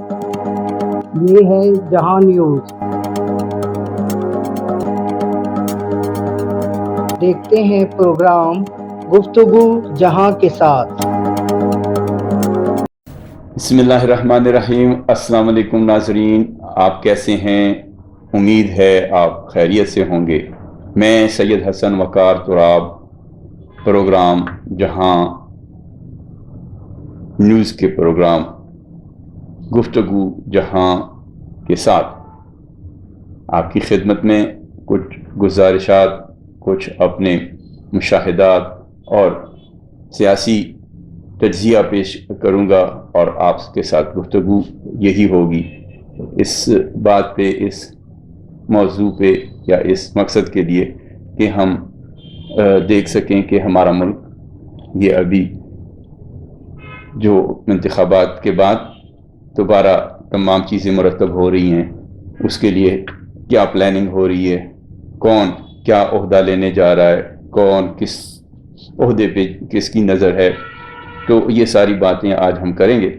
یہ ہے جہاں نیوز۔ دیکھتے ہیں پروگرام گفتگو جہاں کے ساتھ۔ بسم اللہ الرحمن الرحیم۔ السلام علیکم ناظرین، آپ کیسے ہیں؟ امید ہے آپ خیریت سے ہوں گے۔ میں سید حسن وقار تراب پروگرام جہاں نیوز کے پروگرام گفتگو جہاں کے ساتھ آپ کی خدمت میں کچھ گزارشات، کچھ اپنے مشاہدات اور سیاسی تجزیہ پیش کروں گا، اور آپ کے ساتھ گفتگو یہی ہوگی اس بات پہ، اس موضوع پہ، یا اس مقصد کے لیے کہ ہم دیکھ سکیں کہ ہمارا ملک یہ ابھی جو انتخابات کے بعد دوبارہ تمام چیزیں مرتب ہو رہی ہیں، اس کے لیے کیا پلاننگ ہو رہی ہے، کون کیا عہدہ لینے جا رہا ہے، کون کس عہدے پہ کس کی نظر ہے، تو یہ ساری باتیں آج ہم کریں گے۔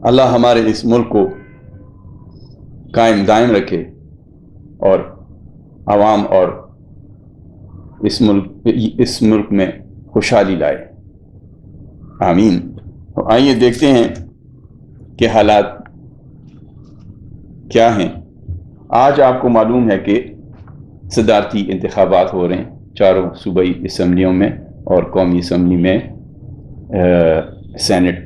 اللہ ہمارے اس ملک کو قائم دائم رکھے اور عوام اور اس ملک میں خوشحالی لائے، آمین۔ تو آئیے دیکھتے ہیں کہ حالات کیا ہیں۔ آج آپ کو معلوم ہے کہ صدارتی انتخابات ہو رہے ہیں چاروں صوبائی اسمبلیوں میں اور قومی اسمبلی میں۔ سینٹ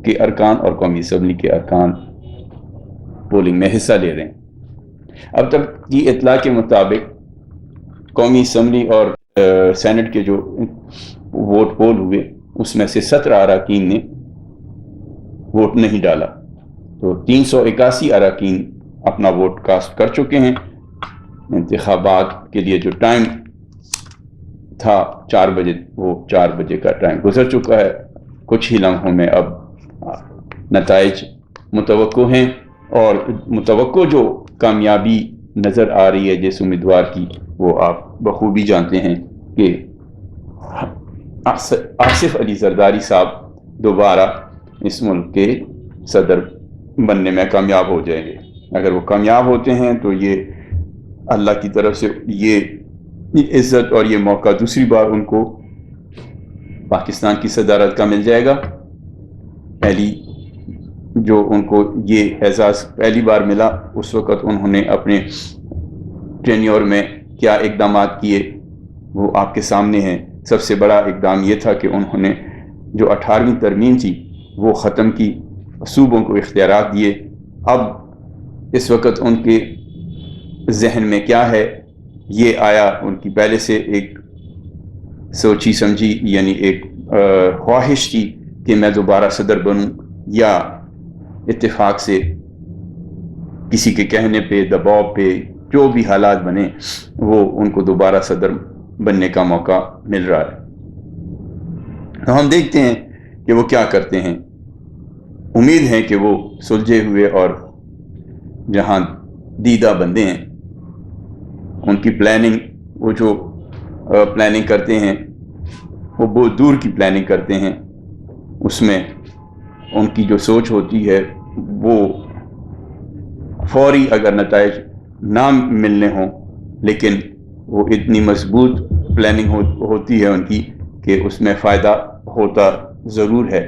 کے ارکان اور قومی اسمبلی کے ارکان پولنگ میں حصہ لے رہے ہیں۔ اب تک کی اطلاع کے مطابق قومی اسمبلی اور سینٹ کے جو ووٹ پول ہوئے، اس میں سے 17 اراکین نے ووٹ نہیں ڈالا، تو 381 اراکین اپنا ووٹ کاسٹ کر چکے ہیں۔ انتخابات کے لیے جو ٹائم تھا 4 بجے، وہ 4 بجے کا ٹائم گزر چکا ہے۔ کچھ ہی لمحوں میں اب نتائج متوقع ہیں، اور متوقع جو کامیابی نظر آ رہی ہے جس امیدوار کی، وہ آپ بخوبی جانتے ہیں کہ آصف علی زرداری صاحب دوبارہ اس ملک کے صدر بننے میں کامیاب ہو جائیں گے۔ اگر وہ کامیاب ہوتے ہیں تو یہ اللہ کی طرف سے یہ عزت اور یہ موقع دوسری بار ان کو پاکستان کی صدارت کا مل جائے گا۔ پہلی جو ان کو یہ اعزاز پہلی بار ملا، اس وقت انہوں نے اپنے ٹینیور میں کیا اقدامات کیے وہ آپ کے سامنے ہیں۔ سب سے بڑا اقدام یہ تھا کہ انہوں نے جو 18ویں ترمیم تھی وہ ختم کی، صوبوں کو اختیارات دیے۔ اب اس وقت ان کے ذہن میں کیا ہے یہ آیا، ان کی پہلے سے ایک سوچی سمجھی، یعنی ایک خواہش تھی کہ میں دوبارہ صدر بنوں، یا اتفاق سے کسی کے کہنے پہ، دباؤ پہ، جو بھی حالات بنے، وہ ان کو دوبارہ صدر بننے کا موقع مل رہا ہے۔ تو ہم دیکھتے ہیں کہ وہ کیا کرتے ہیں۔ امید ہے کہ وہ سلجھے ہوئے اور جہاں دیدہ بندے ہیں، ان کی پلاننگ، وہ جو پلاننگ کرتے ہیں وہ بہت دور کی پلاننگ کرتے ہیں۔ اس میں ان کی جو سوچ ہوتی ہے وہ فوری اگر نتائج نہ ملنے ہوں، لیکن وہ اتنی مضبوط پلاننگ ہوتی ہے ان کی کہ اس میں فائدہ ہوتا ضرور ہے۔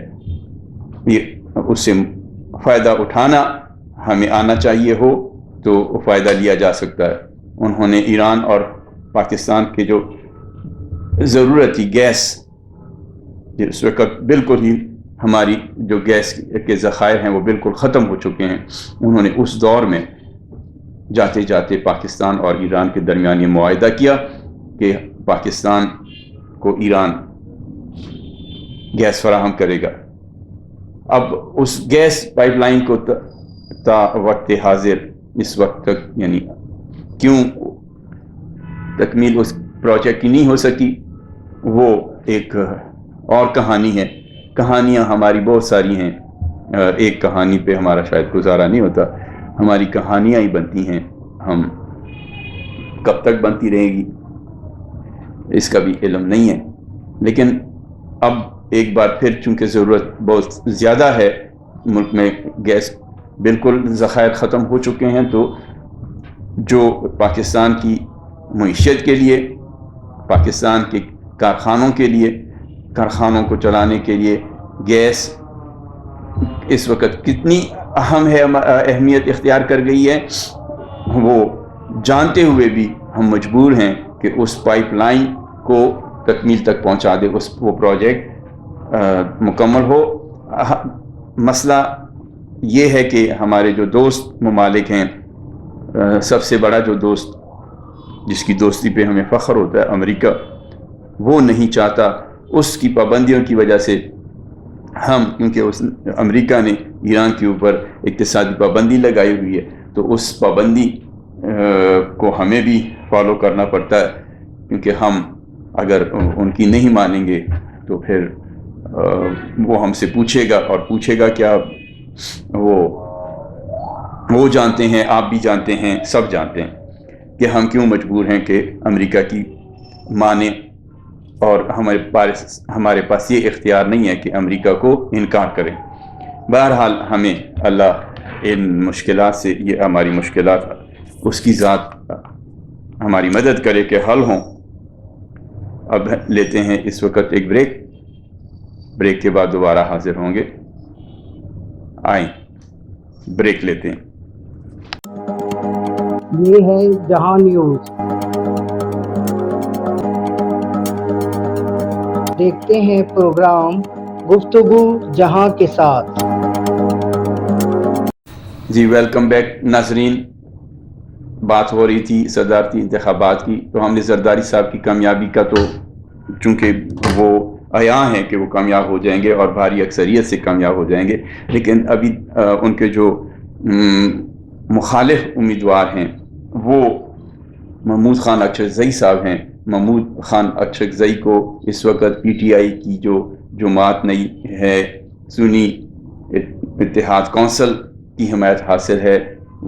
یہ اس سے فائدہ اٹھانا ہمیں آنا چاہیے ہو تو فائدہ لیا جا سکتا ہے۔ انہوں نے ایران اور پاکستان کے جو ضرورت تھی گیس، اس وقت بالکل ہی ہماری جو گیس کے ذخائر ہیں وہ بالکل ختم ہو چکے ہیں، انہوں نے اس دور میں جاتے جاتے پاکستان اور ایران کے درمیان یہ معاہدہ کیا کہ پاکستان کو ایران گیس فراہم کرے گا۔ اب اس گیس پائپ لائن کو تا وقت حاضر اس وقت تک، یعنی کیوں تکمیل اس پروجیکٹ کی نہیں ہو سکی، وہ ایک اور کہانی ہے۔ کہانیاں ہماری بہت ساری ہیں، ایک کہانی پہ ہمارا شاید گزارا نہیں ہوتا، ہماری کہانیاں ہی بنتی ہیں، ہم کب تک بنتی رہے گی اس کا بھی علم نہیں ہے۔ لیکن اب ایک بار پھر چونکہ ضرورت بہت زیادہ ہے ملک میں گیس بالکل ذخائر ختم ہو چکے ہیں، تو جو پاکستان کی معیشت کے لیے، پاکستان کے کارخانوں کے لیے، کارخانوں کو چلانے کے لیے گیس اس وقت کتنی اہم ہے، اہمیت اختیار کر گئی ہے، وہ جانتے ہوئے بھی ہم مجبور ہیں کہ اس پائپ لائن کو تکمیل تک پہنچا دے، وہ پروجیکٹ مکمل ہو۔ مسئلہ یہ ہے کہ ہمارے جو دوست ممالک ہیں، سب سے بڑا جو دوست جس کی دوستی پہ ہمیں فخر ہوتا ہے، امریکہ، وہ نہیں چاہتا، اس کی پابندیوں کی وجہ سے کیونکہ امریکہ نے ایران کے اوپر اقتصادی پابندی لگائی ہوئی ہے، تو اس پابندی کو ہمیں بھی فالو کرنا پڑتا ہے، کیونکہ ہم اگر ان کی نہیں مانیں گے تو پھر وہ ہم سے پوچھے گا، اور پوچھے گا کیا، وہ جانتے ہیں، آپ بھی جانتے ہیں، سب جانتے ہیں کہ ہم کیوں مجبور ہیں کہ امریکہ کی مانیں، اور ہمارے پاس یہ اختیار نہیں ہے کہ امریکہ کو انکار کریں۔ بہرحال ہمیں اللہ ان مشکلات سے، یہ ہماری مشکلات اس کی ذات ہماری مدد کرے کہ حل ہوں۔ اب لیتے ہیں اس وقت ایک بریک کے بعد دوبارہ حاضر ہوں گے۔ آئیں بریک لیتے ہیں۔ یہ ہے جہاں نیوز، دیکھتے ہیں پروگرام گفتگو جہاں کے ساتھ۔ جی ویلکم بیک ناظرین، بات ہو رہی تھی صدارتی انتخابات کی، تو ہم نے زرداری صاحب کی کامیابی کا تو چونکہ وہ عیاں ہیں کہ وہ کامیاب ہو جائیں گے اور بھاری اکثریت سے کامیاب ہو جائیں گے، لیکن ابھی ان کے جو مخالف امیدوار ہیں وہ محمود خان اکشرزئی صاحب ہیں۔ محمود خان اکشرزئی کو اس وقت پی ٹی آئی کی جو جماعت نئی ہے، سنی اتحاد کونسل کی حمایت حاصل ہے،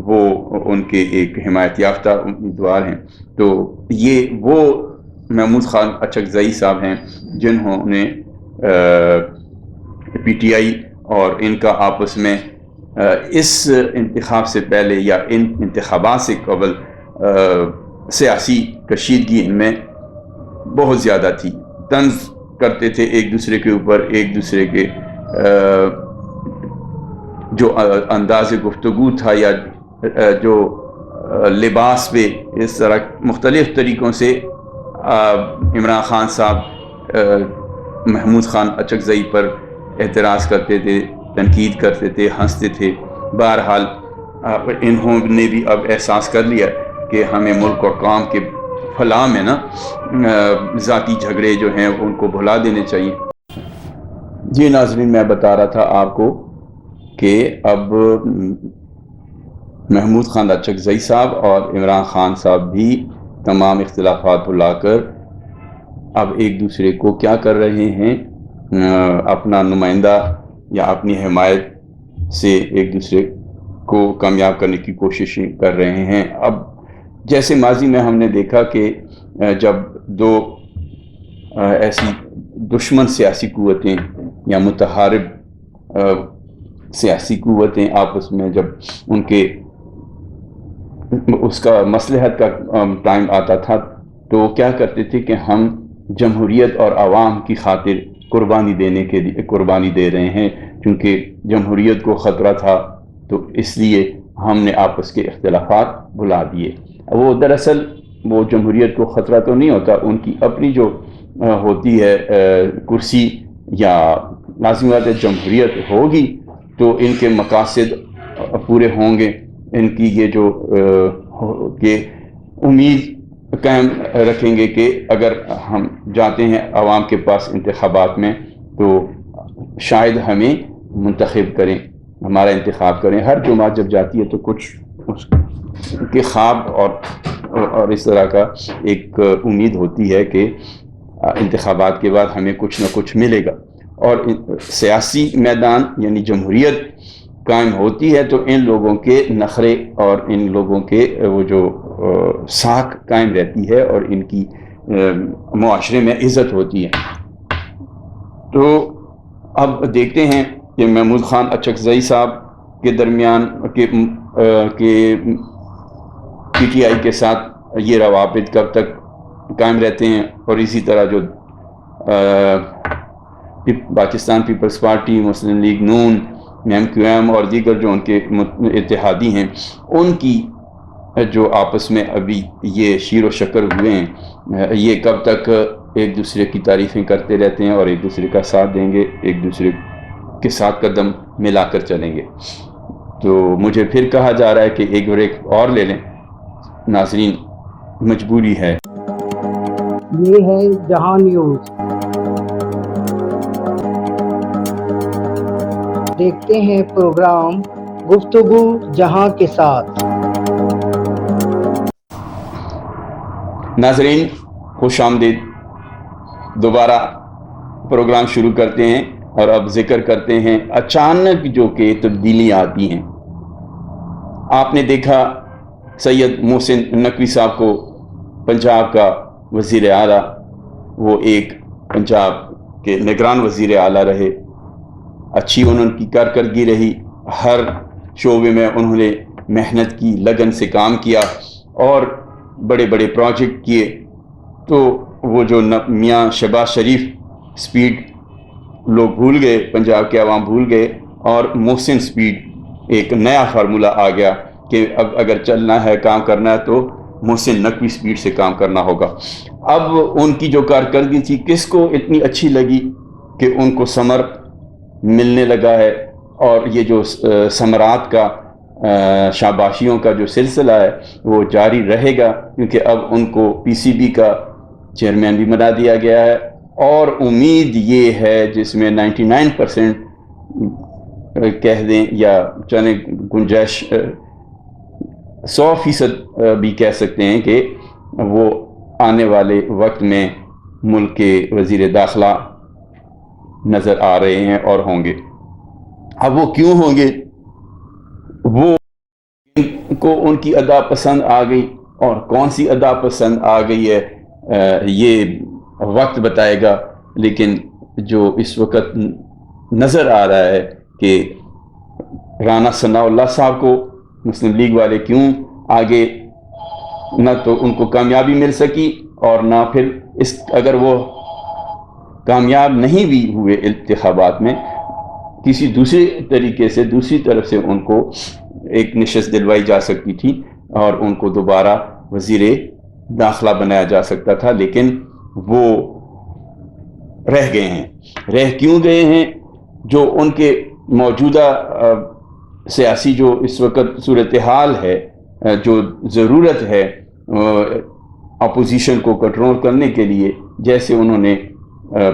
وہ ان کے ایک حمایت یافتہ امیدوار ہیں۔ تو یہ وہ محمود خان اکشرزئی صاحب ہیں جنہوں نے پی ٹی آئی اور ان کا آپس میں اس انتخاب سے پہلے یا ان انتخابات سے قبل سیاسی کشیدگی ان میں بہت زیادہ تھی، طنز کرتے تھے ایک دوسرے کے اوپر، ایک دوسرے کے جو انداز گفتگو تھا یا جو لباس پہ اس طرح مختلف طریقوں سے عمران خان صاحب محمود خان اکشرزئی پر اعتراض کرتے تھے، تنقید کرتے تھے، ہنستے تھے۔ بہرحال انہوں نے بھی اب احساس کر لیا کہ ہمیں ملک اور قوم کے فلاح میں نا ذاتی جھگڑے جو ہیں ان کو بھلا دینے چاہیے۔ جی ناظرین، میں بتا رہا تھا آپ کو کہ اب محمود خان اکشرزئی صاحب اور عمران خان صاحب بھی تمام اختلافات بھلا کر اب ایک دوسرے کو کیا کر رہے ہیں، اپنا نمائندہ یا اپنی حمایت سے ایک دوسرے کو کامیاب کرنے کی کوششیں کر رہے ہیں۔ اب جیسے ماضی میں ہم نے دیکھا کہ جب دو ایسی دشمن سیاسی قوتیں یا متحارب سیاسی قوتیں آپس میں جب ان کے اس کا مصلحت کا ٹائم آتا تھا تو کیا کرتے تھے کہ ہم جمہوریت اور عوام کی خاطر قربانی دے رہے ہیں، کیونکہ جمہوریت کو خطرہ تھا تو اس لیے ہم نے آپس کے اختلافات بھلا دیے۔ وہ دراصل وہ جمہوریت کو خطرہ تو نہیں ہوتا، ان کی اپنی جو ہوتی ہے کرسی، یا لازمی بات ہے جمہوریت ہوگی تو ان کے مقاصد پورے ہوں گے، ان کی یہ جو کہ امید قائم رکھیں گے کہ اگر ہم جاتے ہیں عوام کے پاس انتخابات میں تو شاید ہمیں منتخب کریں، ہمارا انتخاب کریں۔ ہر جماعت جب جاتی ہے تو کچھ اس کے خواب اور اس طرح کا ایک امید ہوتی ہے کہ انتخابات کے بعد ہمیں کچھ نہ کچھ ملے گا، اور سیاسی میدان یعنی جمہوریت قائم ہوتی ہے تو ان لوگوں کے نخرے اور ان لوگوں کے وہ جو ساکھ قائم رہتی ہے اور ان کی معاشرے میں عزت ہوتی ہے۔ تو اب دیکھتے ہیں کہ محمود خان اچکزئی صاحب کے درمیان کے پی ٹی آئی کے ساتھ یہ روابط کب تک قائم رہتے ہیں، اور اسی طرح جو پاکستان پیپلز پارٹی، مسلم لیگ نون، ایم کیو ایم اور دیگر جو ان کے اتحادی ہیں، ان کی جو آپس میں ابھی یہ شیر و شکر ہوئے ہیں، یہ کب تک ایک دوسرے کی تعریفیں کرتے رہتے ہیں اور ایک دوسرے کا ساتھ دیں گے، ایک دوسرے کے ساتھ قدم ملا کر چلیں گے۔ تو مجھے پھر کہا جا رہا ہے کہ ایک بریک اور لے لیں، ناظرین مجبوری ہے۔ یہ ہے جہاں نیوز، دیکھتے ہیں پروگرام گفتگو جہاں کے ساتھ۔ ناظرین خوش آمدید، دوبارہ پروگرام شروع کرتے ہیں اور اب ذکر کرتے ہیں اچانک جو کہ تبدیلیاں آتی ہیں۔ آپ نے دیکھا سید محسن نقوی صاحب کو پنجاب کا وزیر اعلیٰ، وہ ایک پنجاب کے نگران وزیر اعلیٰ رہے، اچھی انہوں کی کارکردگی رہی، ہر شعبے میں انہوں نے محنت کی، لگن سے کام کیا اور بڑے بڑے پروجیکٹ کیے۔ تو وہ جو میاں شہباز شریف سپیڈ لوگ بھول گئے، پنجاب کے عوام بھول گئے، اور محسن سپیڈ ایک نیا فارمولہ آ گیا کہ اب اگر چلنا ہے، کام کرنا ہے تو محسن نقوی سپیڈ سے کام کرنا ہوگا۔ اب ان کی جو کارکردگی تھی کس کو اتنی اچھی لگی کہ ان کو ثمر ملنے لگا ہے، اور یہ جو ثمرات کا شاباشیوں کا جو سلسلہ ہے وہ جاری رہے گا، کیونکہ اب ان کو پی سی بی کا چیئرمین بھی بنا دیا گیا ہے، اور امید یہ ہے جس میں 99% کہہ دیں یا چلیں گنجائش 100% بھی کہہ سکتے ہیں کہ وہ آنے والے وقت میں ملک کے وزیر داخلہ نظر آ رہے ہیں اور ہوں گے۔ اب وہ کیوں ہوں گے؟ وہ ان کو ان کی ادا پسند آ گئی، اور کون سی ادا پسند آ گئی ہے یہ وقت بتائے گا، لیکن جو اس وقت نظر آ رہا ہے کہ رانا ثناء اللہ صاحب کو مسلم لیگ والے کیوں آگے نہ تو ان کو کامیابی مل سکی، اور نہ پھر اگر وہ کامیاب نہیں بھی ہوئے انتخابات میں، کسی دوسرے طریقے سے دوسری طرف سے ان کو ایک نشست دلوائی جا سکتی تھی اور ان کو دوبارہ وزیر داخلہ بنایا جا سکتا تھا، لیکن وہ رہ گئے ہیں۔ رہ کیوں گئے ہیں؟ جو ان کے موجودہ سیاسی جو اس وقت صورتحال ہے، جو ضرورت ہے اپوزیشن کو کنٹرول کرنے کے لیے، جیسے انہوں نے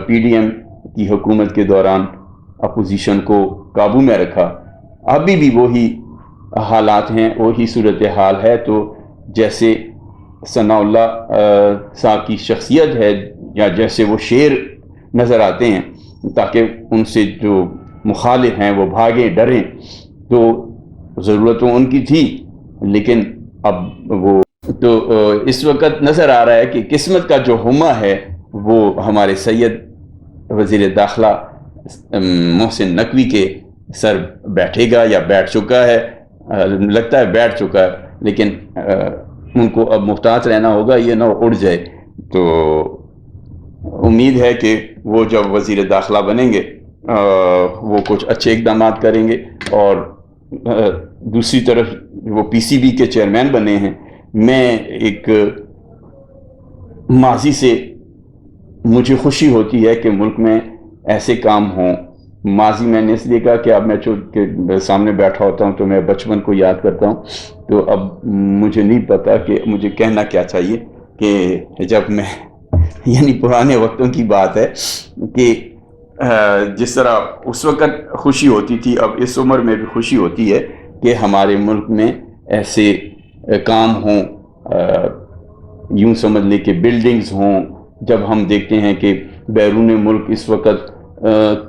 پی ڈی ایم کی حکومت کے دوران اپوزیشن کو قابو میں رکھا، ابھی بھی وہی حالات ہیں، وہی صورتحال ہے۔ تو جیسے ثناء اللہ صاحب کی شخصیت ہے، یا جیسے وہ شیر نظر آتے ہیں تاکہ ان سے جو مخالف ہیں وہ بھاگیں ڈریں، تو ضرورت تو ان کی تھی، لیکن اب وہ تو اس وقت نظر آ رہا ہے کہ قسمت کا جو ہمہ ہے وہ ہمارے سید وزیر داخلہ محسن نقوی کے سر بیٹھے گا، یا بیٹھ چکا ہے، لگتا ہے بیٹھ چکا ہے، لیکن ان کو اب محتاط رہنا ہوگا یہ نہ اڑ جائے۔ تو امید ہے کہ وہ جب وزیر داخلہ بنیں گے وہ کچھ اچھے اقدامات کریں گے، اور دوسری طرف وہ پی سی بی کے چیئرمین بنے ہیں۔ میں ایک ماضی سے مجھے خوشی ہوتی ہے کہ ملک میں ایسے کام ہوں۔ ماضی میں نے اس لیے کہا کہ اب میں چونکہ سامنے بیٹھا ہوتا ہوں تو میں بچپن کو یاد کرتا ہوں، تو اب مجھے نہیں پتا کہ مجھے کہنا کیا چاہیے، کہ جب میں یعنی پرانے وقتوں کی بات ہے کہ جس طرح اس وقت خوشی ہوتی تھی، اب اس عمر میں بھی خوشی ہوتی ہے کہ ہمارے ملک میں ایسے کام ہوں، یوں سمجھ لیں کہ بلڈنگز ہوں۔ جب ہم دیکھتے ہیں کہ بیرون ملک اس وقت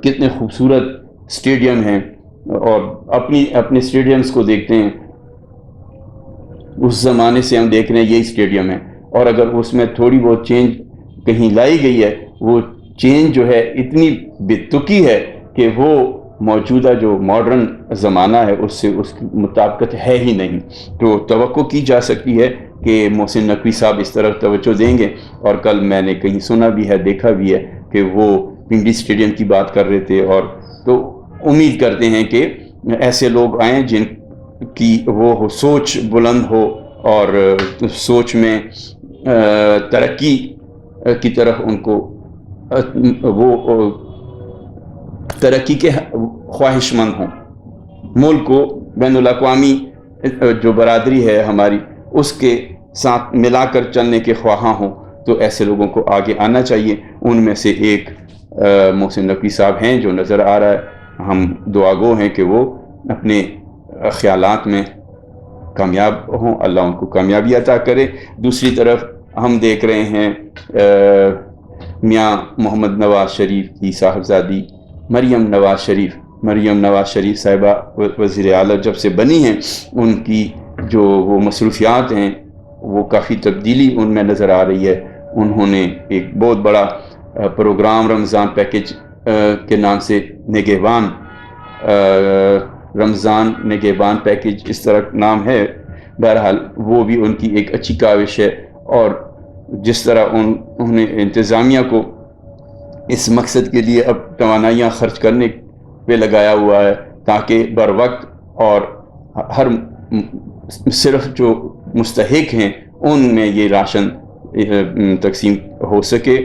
کتنے خوبصورت اسٹیڈیم ہیں، اور اپنے اسٹیڈیمز کو دیکھتے ہیں، اس زمانے سے ہم دیکھ رہے ہیں یہی اسٹیڈیم ہے، اور اگر اس میں تھوڑی بہت چینج کہیں لائی گئی ہے، وہ چینج جو ہے اتنی بے تکی ہے کہ وہ موجودہ جو ماڈرن زمانہ ہے اس سے اس کی مطابقت ہے ہی نہیں. تو توقع کی جا سکتی ہے کہ محسن نقوی صاحب اس طرف توجہ دیں گے. اور کل میں نے کہیں سنا بھی ہے، دیکھا بھی ہے کہ وہ پنڈی اسٹیڈیم کی بات کر رہے تھے. اور تو امید کرتے ہیں کہ ایسے لوگ آئیں جن کی وہ سوچ بلند ہو اور سوچ میں ترقی کی طرف ان کو وہ ترقی کے خواہش مند ہوں. ملک کو بین الاقوامی جو برادری ہے ہماری اس کے ساتھ ملا کر چلنے کے خواہاں ہوں. تو ایسے لوگوں کو آگے آنا چاہیے. ان میں سے ایک محسن نقوی صاحب ہیں جو نظر آ رہا ہے. ہم دعا گو ہیں کہ وہ اپنے خیالات میں کامیاب ہوں، اللہ ان کو کامیابی عطا کرے. دوسری طرف ہم دیکھ رہے ہیں میاں محمد نواز شریف کی صاحبزادی مریم نواز شریف صاحبہ وزیر اعلیٰ جب سے بنی ہیں، ان کی جو وہ مصروفیات ہیں وہ کافی تبدیلی ان میں نظر آ رہی ہے. انہوں نے ایک بہت بڑا پروگرام رمضان پیکیج کے نام سے رمضان نگہبان پیکیج اس طرح نام ہے. بہرحال وہ بھی ان کی ایک اچھی کاوش ہے. اور جس طرح انہوں نے انتظامیہ کو اس مقصد کے لیے اب توانائیاں خرچ کرنے پہ لگایا ہوا ہے تاکہ بر وقت اور ہر صرف جو مستحق ہیں ان میں یہ راشن تقسیم ہو سکے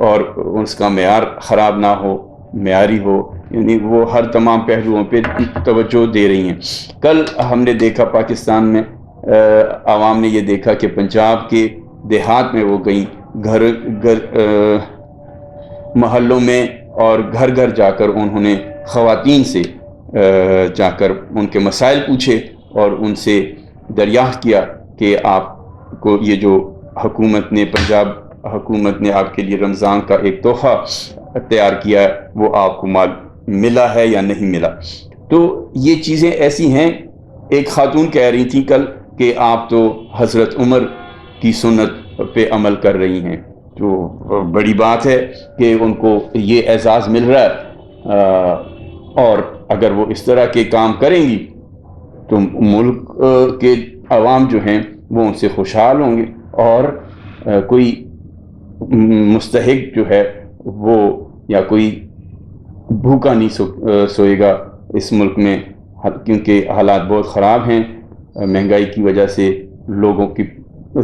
اور اس کا معیار خراب نہ ہو، معیاری ہو. یعنی وہ ہر تمام پہلوؤں پہ توجہ دے رہی ہیں. کل ہم نے دیکھا پاکستان میں عوام نے یہ دیکھا کہ پنجاب کے دیہات میں وہ گئیں، محلوں میں اور گھر گھر جا کر انہوں نے خواتین سے جا کر ان کے مسائل پوچھے اور ان سے دریافت کیا کہ آپ کو یہ جو پنجاب حکومت نے آپ کے لیے رمضان کا ایک تحفہ تیار کیا ہے وہ آپ کو ملا ہے یا نہیں ملا. تو یہ چیزیں ایسی ہیں. ایک خاتون کہہ رہی تھی کل کہ آپ تو حضرت عمر کی سنت پہ عمل کر رہی ہیں. تو بڑی بات ہے کہ ان کو یہ اعزاز مل رہا ہے اور اگر وہ اس طرح کے کام کریں گی تو ملک کے عوام جو ہیں وہ ان سے خوشحال ہوں گے اور کوئی مستحق جو ہے وہ یا کوئی بھوکا نہیں سوئے گا اس ملک میں، کیونکہ حالات بہت خراب ہیں. مہنگائی کی وجہ سے لوگوں کی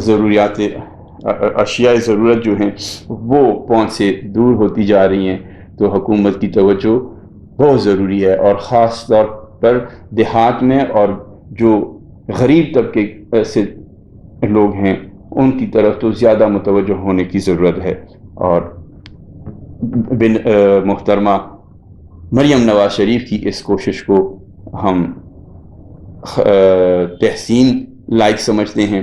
ضروریات اشیاء ضرورت جو ہیں وہ پہنچ سے دور ہوتی جا رہی ہیں. تو حکومت کی توجہ بہت ضروری ہے اور خاص طور پر دیہات میں اور جو غریب طبقے سے لوگ ہیں ان کی طرف تو زیادہ متوجہ ہونے کی ضرورت ہے. اور محترمہ مریم نواز شریف کی اس کوشش کو ہم تحسین لائق سمجھتے ہیں.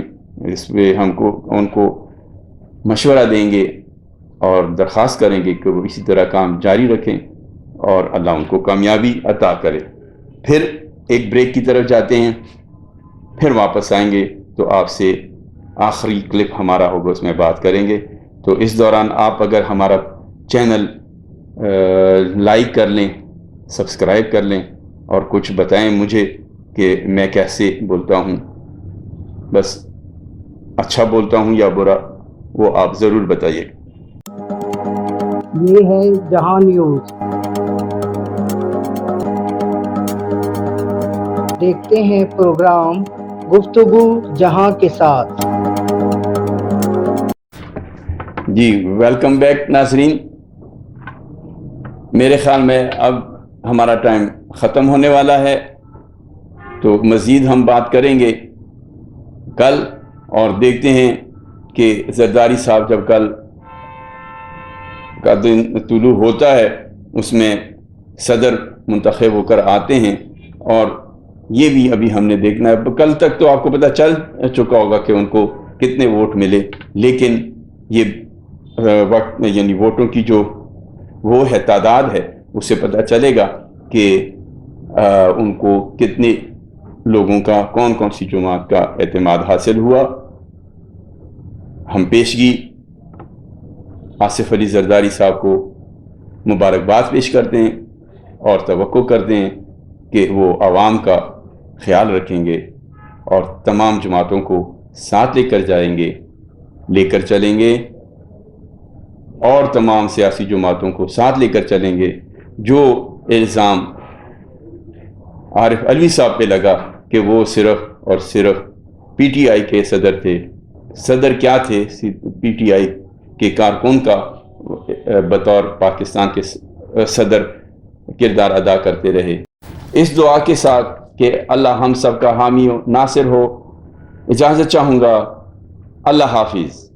اس پہ ان کو مشورہ دیں گے اور درخواست کریں گے کہ وہ اسی طرح کام جاری رکھیں اور اللہ ان کو کامیابی عطا کرے. پھر ایک بریک کی طرف جاتے ہیں، پھر واپس آئیں گے تو آپ سے آخری کلپ ہمارا ہوگا، اس میں بات کریں گے. تو اس دوران آپ اگر ہمارا چینل لائک کر لیں، سبسکرائب کر لیں اور کچھ بتائیں مجھے کہ میں کیسے بولتا ہوں، بس اچھا بولتا ہوں یا برا وہ آپ ضرور بتائیے. یہ ہے جہاں نیوز. دیکھتے ہیں پروگرام گفتگو جہاں کے ساتھ. جی ویلکم بیک ناظرین. میرے خیال میں اب ہمارا ٹائم ختم ہونے والا ہے، تو مزید ہم بات کریں گے کل اور دیکھتے ہیں کہ زرداری صاحب جب کل کا دن طلوع ہوتا ہے اس میں صدر منتخب ہو کر آتے ہیں اور یہ بھی ابھی ہم نے دیکھنا ہے. کل تک تو آپ کو پتہ چل چکا ہوگا کہ ان کو کتنے ووٹ ملے، لیکن یہ وقت یعنی ووٹوں کی جو وہ ہے تعداد ہے اس سے پتہ چلے گا کہ ان کو کتنے لوگوں کا کون سی جماعت کا اعتماد حاصل ہوا. ہم پیشگی آصف علی زرداری صاحب کو مبارکباد پیش کرتے ہیں اور توقع کر دیں کہ وہ عوام کا خیال رکھیں گے اور تمام جماعتوں کو ساتھ لے کر جائیں گے، لے کر چلیں گے، اور تمام سیاسی جماعتوں کو ساتھ لے کر چلیں گے۔ جو الزام عارف علوی صاحب پہ لگا کہ وہ صرف اور صرف پی ٹی آئی کے صدر تھے، صدر کیا تھے، پی ٹی آئی کے کارکن کا بطور پاکستان کے صدر کردار ادا کرتے رہے۔ اس دعا کے ساتھ کہ اللہ ہم سب کا حامی و ناصر ہو، اجازت چاہوں گا۔ اللہ حافظ۔